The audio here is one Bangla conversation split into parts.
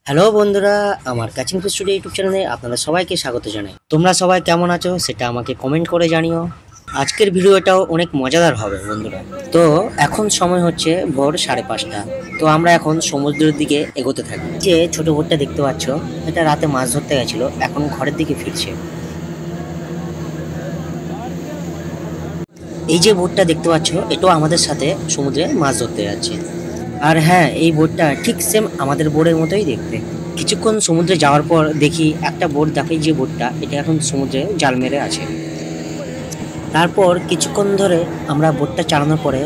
হ্যালো বন্ধুরা, আমার কাচিং ফিশ স্টুডিও ইউটিউব চ্যানেলে আপনারা সবাইকে স্বাগত জানাই। তোমরা সবাই কেমন আছো সেটা আমাকে কমেন্ট করে জানিও। আজকের ভিডিওটাও অনেক মজাদার হবে বন্ধুরা। তো এখন সময় হচ্ছে ভোর 5:30। তো আমরা এখন সমুদ্রের দিকে এগোতে থাকি। যে ছোট বোটটা দেখতে পাচ্ছ, এটা রাতে মাছ ধরতে গেছিল, এখন ঘরের দিকে ফিরছে। এই যে বোটটা দেখতে পাচ্ছ, এটাও আমাদের সাথে সমুদ্রে মাছ ধরতে যাচ্ছে। আর হ্যাঁ, এই বোটটা ঠিক সেম আমাদের বোটের মতোই দেখতে। কিছুক্ষণ সমুদ্রে যাওয়ার পর দেখি একটা বোট, দেখে যে বোটটা এটা এখন সমুদ্রে জাল মেরে আছে। তারপর কিছুক্ষণ ধরে আমরা বোটটা চালানোর পরে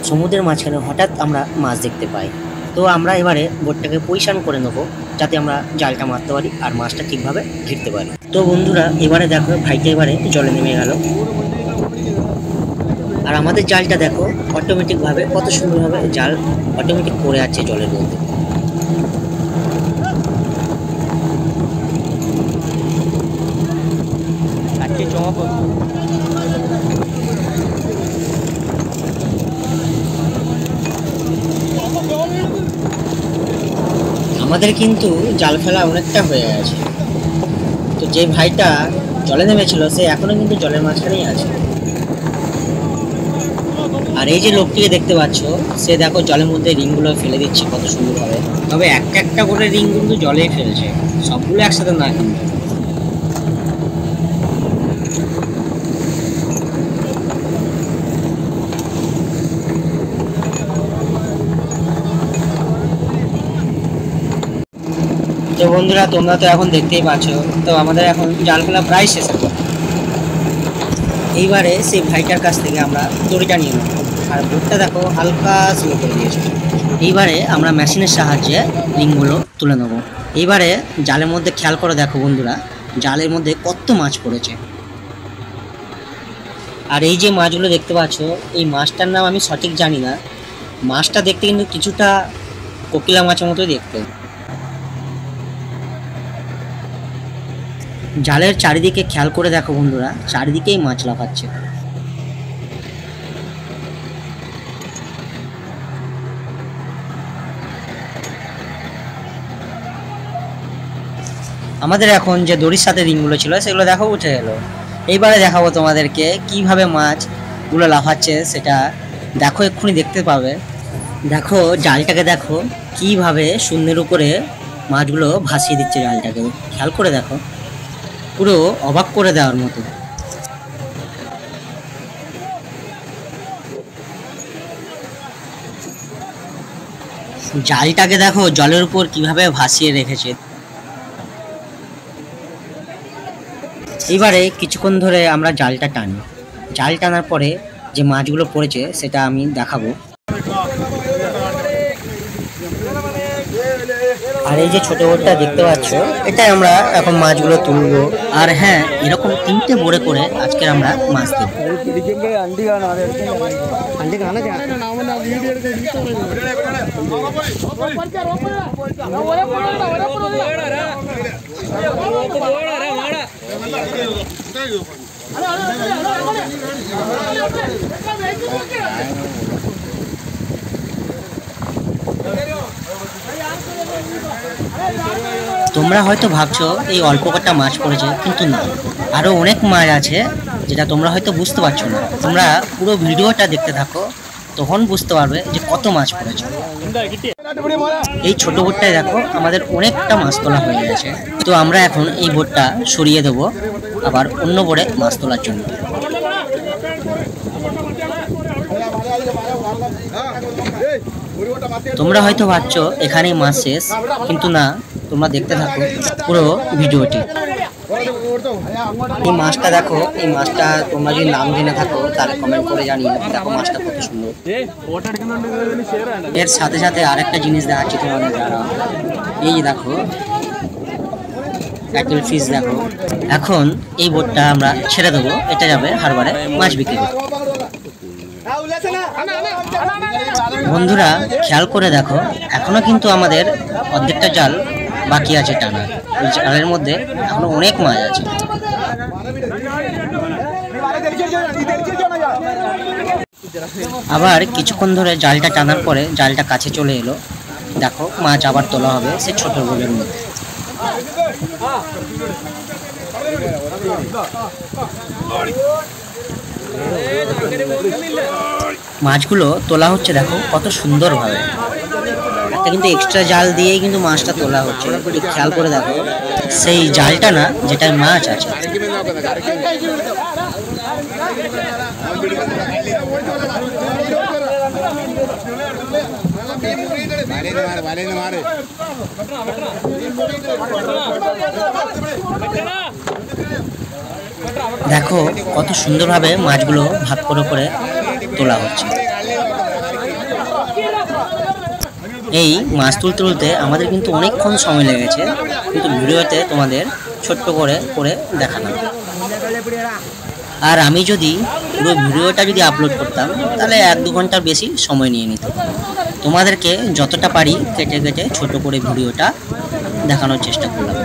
সমুদ্রের মাঝখানে হঠাৎ আমরা মাছ দেখতে পাই। তো আমরা এবারে বোটটাকে পজিশন করে নেবো যাতে আমরা জালটা মারতে পারি আর মাছটা ঠিকভাবে ঘিরতে পারি। তো বন্ধুরা, এবারে দেখো ভাইটা এবারে জলে নেমে গেল। আর আমাদের জালটা দেখো অটোমেটিকভাবে কত সুন্দরভাবে জাল অটোমেটিক পড়ে আছে জলের মধ্যে। আমাদের কিন্তু জাল ফেলা অনেকটা হয়ে গেছে। তো যে ভাইটা জলে নেমেছিল সে এখনো কিন্তু জলের মাঝখানেই আছে। আর এই যে লোকটিকে দেখতে পাচ্ছ, সে দেখো জলের মধ্যে রিংগুলো ফেলে দিচ্ছে কত সুন্দরভাবে। তবে একটা একটা করে রিং কিন্তু জলেই ফেলছে, সবগুলো একসাথে না কিন্তু। তো বন্ধুরা, তোমরা তো এখন দেখতেই পাচ্ছ, তো আমাদের এখন জাল ফেলা প্রায় শেষের পর। এইবারে সেই ভাইটার কাছ থেকে আমরা দড়িটা নিয়ে নেব। আর বোটটা দেখো হালকা স্লো করে দিয়েছে। এইবারে আমরা মেশিনের সাহায্যে রিংগুলো তুলে নেব। এইবারে জালের মধ্যে খেয়াল করে দেখো বন্ধুরা, জালের মধ্যে কত মাছ পড়েছে। আর এই যে মাছগুলো দেখতে পাচ্ছ, এই মাছটার নাম আমি সঠিক জানি না। মাছটা দেখতে কিন্তু কিছুটা কোকিলা মাছের মতোই দেখতে। জালের চারিদিকে খেয়াল করে দেখো বন্ধুরা, চারিদিকেই মাছ লাফাচ্ছে। আমাদের এখন যে দড়ির সাথে রিংগুলো ছিল সেগুলো দেখো উঠে এলো। এইবারে দেখাবো তোমাদেরকে কিভাবে মাছগুলো লাফাচ্ছে, সেটা দেখো এক্ষুনি দেখতে পাবে। দেখো জালটাকে দেখো কিভাবে শূন্যের উপরে মাছগুলো ভাসিয়ে দিচ্ছে জালটাকে, খেয়াল করে দেখো, পুরো অবাক করে দেওয়ার মতো। জালটাকে দেখো জলের উপর কিভাবে ভাসিয়ে রেখেছে। এবারে কিছুক্ষণ ধরে আমরা জালটা টানি। জাল টানার পরে যে মাছগুলো পড়েছে সেটা আমি দেখাবো। আর এই যে ছোট বোটটা দেখতে পাচ্ছ, এটাই আমরা এখন মাছগুলো তুলবো। আর হ্যাঁ, এরকম 3টে বোড়ে করে আজকে আমরা মাছ দেবো। তোমরা হয়তো ভাবছো এই অল্প কটা মাছ পড়েছে, কিন্তু না, আরো অনেক মাছ আছে যেটা তোমরা হয়তো বুঝতে পারছো না। তোমরা পুরো ভিডিওটা দেখতে থাকো, তখন বুঝতে পারবে যে কত মাছ পড়েছে। এই ছোট বোটটায় দেখো আমাদের অনেকটা মাছ তোলা হয়ে গেছে। তো আমরা এখন এই বোটটা সরিয়ে দেবো আবার অন্য বোটে মাছ তোলার জন্য। তোমরা হয়তো ভাবছো এখানেই মাছ শেষ, কিন্তু না, তোমরা দেখতে থাকো পুরো ভিডিওটি। এই মাছটা দেখো, এই মাছটা তোমরা যদি নাম জেনে থাকো তাহলে কমেন্ট করে জানিও। দেখো মাছটা কত সুন্দর। এর সাথে সাথে আরেকটা জিনিস দেখাচ্ছি তোমাদের দ্বারা। এই দেখো ক্যাটল ফিশ দেখো। এখন এই বোটটা আমরা ছেড়ে দেবো, এটা যাবে হারবারে মাছ বিক্রি করতে। বন্ধুরা খেয়াল করে দেখো, এখনো কিন্তু আমাদের অর্ধেকটা জাল বাকি আছে টানা। ওই জালের মধ্যে এখনো অনেক মাছ আছে। আবার কিছুক্ষণ ধরে জালটা টানার পরে জালটা কাছে চলে এলো। দেখো মাছ আবার তোলা হবে সে ছোট বোলের মধ্যে। মাছগুলো তোলা হচ্ছে দেখো কত সুন্দরভাবে। একটা কিন্তু এক্সট্রা জাল দিয়েই কিন্তু মাছটা তোলা হচ্ছে, একটু খেয়াল করে দেখো। সেই জালটা না যেটায় মাছ আছে। দেখো কত সুন্দরভাবে মাছগুলো ভাগ করে করে তোলা হচ্ছে। এই মাছ তুলতে তুলতে আমাদের কিন্তু অনেকক্ষণ সময় লেগেছে, কিন্তু ভিডিওতে তোমাদের ছোট্ট করে করে দেখানো। আর আমি যদি পুরো ভিডিওটা যদি আপলোড করতাম তাহলে 1-2 ঘন্টার বেশি সময় নিয়ে নিত। তোমাদেরকে যতটা পারি কেটে কেটে ছোট করে ভিডিওটা দেখানোর চেষ্টা করলাম।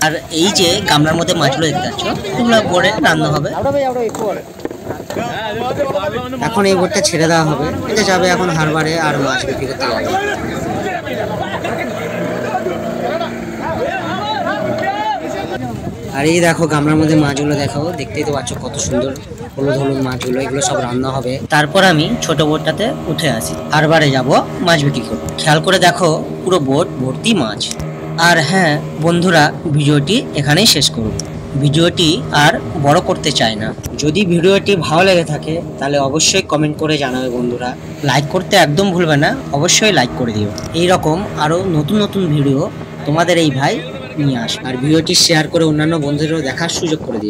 আর এই যে গামলার মধ্যে মাছগুলো দেখতে পাচ্ছ, এগুলো পরে রান্না হবে। এখন এই বোটটা ছেড়ে দেওয়া হবে, এটা যাবে এখন হারবারে আর মাছ বিক্রি করতে যাবে। আর এই দেখো গামলার মধ্যে মাছগুলো দেখো, দেখতেই তো পাচ্ছ কত সুন্দর হলুদ হলুদ মাছগুলো, এগুলো সব রান্না হবে। তারপর আমি ছোট বোটটাতে উঠে আসি, হারবারে যাব মাছ বিক্রি করতে। খেয়াল করে দেখো পুরো বোট ভর্তি মাছ। আর হ্যাঁ বন্ধুরা, ভিডিওটি এখানেই শেষ করব। ভিডিওটি আর বড় করতে চাই না। যদি ভিডিওটি ভালো লেগে থাকে তাহলে অবশ্যই কমেন্ট করে জানাবে বন্ধুরা। লাইক করতে একদম ভুলবে না, অবশ্যই লাইক করে দিও। এই রকম আরো নতুন নতুন ভিডিও তোমাদের এই ভাই নিয়ে আসবে। আর ভিডিওটি শেয়ার করে অন্যান্য বন্ধুদেরও দেখার সুযোগ করে দিও।